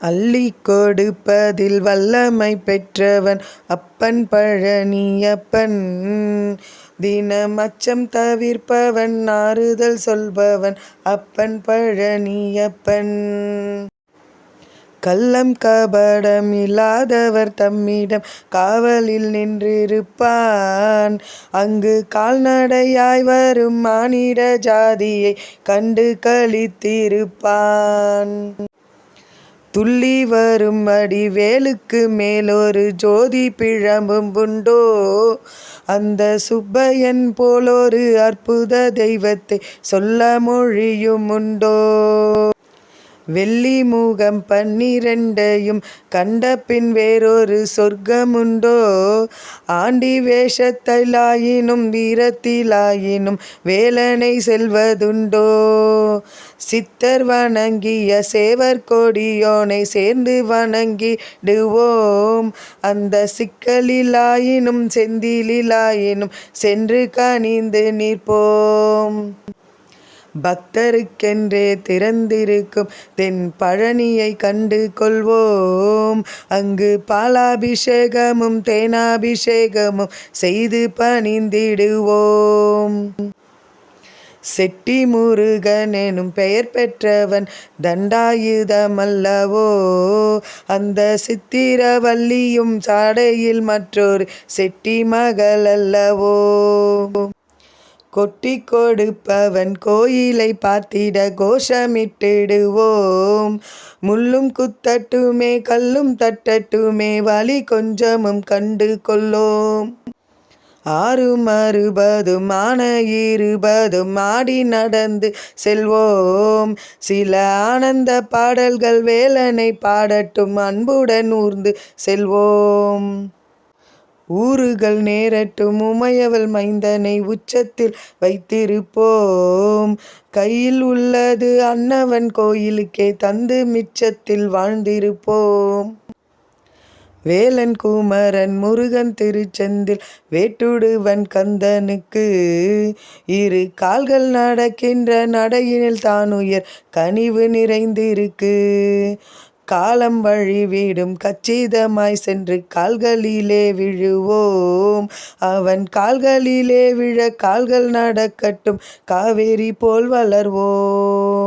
அள்ளிக் கொடுப்பதில் வல்லமை பெற்றவன் அப்பன் பழனியப்பன். தினம் அச்சம் தவிர்ப்பவன் ஆறுதல் சொல்பவன் அப்பன் பழனியப்பன். கள்ளம் கபடம் இல்லாதவர் தம்மிடம் காவலில் நின்றிருப்பான். அங்கு கால்நடையாய் வரும் மானிட ஜாதியை கண்டு களித்திருப்பான். துள்ளி வரும் வடிவேலுக்கு மேலொரு ஜோதி பிழம்பும் உண்டோ? அந்த சுப்பையன் போலொரு அற்புத தெய்வத்தை சொல்ல மொழியும் உண்டோ? வெள்ளி முகம் 12யும் கண்டபின் வேறொரு சொர்க்கமுண்டோ? ஆண்டி வேஷத்திலாயினும் வீரத்திலாயினும் வேலனை செல்வதுண்டோ? சித்தர் வணங்கிய சேவர் கொடியோனை சேர்ந்து வணங்கிடுவோம். அந்த சிக்கலிலாயினும் செந்திலிலாயினும் சென்று கனிந்து நிற்போம். பக்தருக்கென்றே திறந்திருக்கும் தென் பழனியை கண்டு கொள்வோம். அங்கு பாலாபிஷேகமும் தேனாபிஷேகமும் செய்து பணிந்திடுவோம். செட்டி முருகன் எனும் பெயர் பெற்றவன் தண்டாயுதமல்லவோ? அந்த சித்திரவள்ளியும் சாடையில் மற்றொரு செட்டி மகள் அல்லவோ? கொட்டி கொடுப்பவன் கோயிலை பார்த்திட கோஷமிட்டிடுவோம். முள்ளும் குத்தட்டுமே கல்லும் தட்டட்டுமே வழி கொஞ்சமும் கண்டு கொள்ளோம். 6 ஆன 20 ஆடி நடந்து செல்வோம். சில ஆனந்த பாடல்கள் வேலனை பாடட்டும் அன்புடன் ஊர்ந்து செல்வோம். ஊறுகள் நேரட்டும் உமையவள் மைந்தனை உச்சத்தில் வைத்திருப்போம். கையில் உள்ளது அன்னவன் கோயிலுக்கே தந்து மிச்சத்தில் வாழ்ந்திருப்போம். வேலன் குமரன் முருகன் திருச்செந்தில் வேட்டுடுவன் கந்தனுக்கு. 2 கால்கள் நடக்கின்ற நடையினில் தானுயர் கனிவு நிறைந்திருக்கு. காலம் வழிவிடும் கச்சிதமாய் சென்று கால்களிலே விழுவோம். அவன் கால்களிலே விழ கால்கள் நடக்கட்டும் காவேரி போல் வளர்வோம்.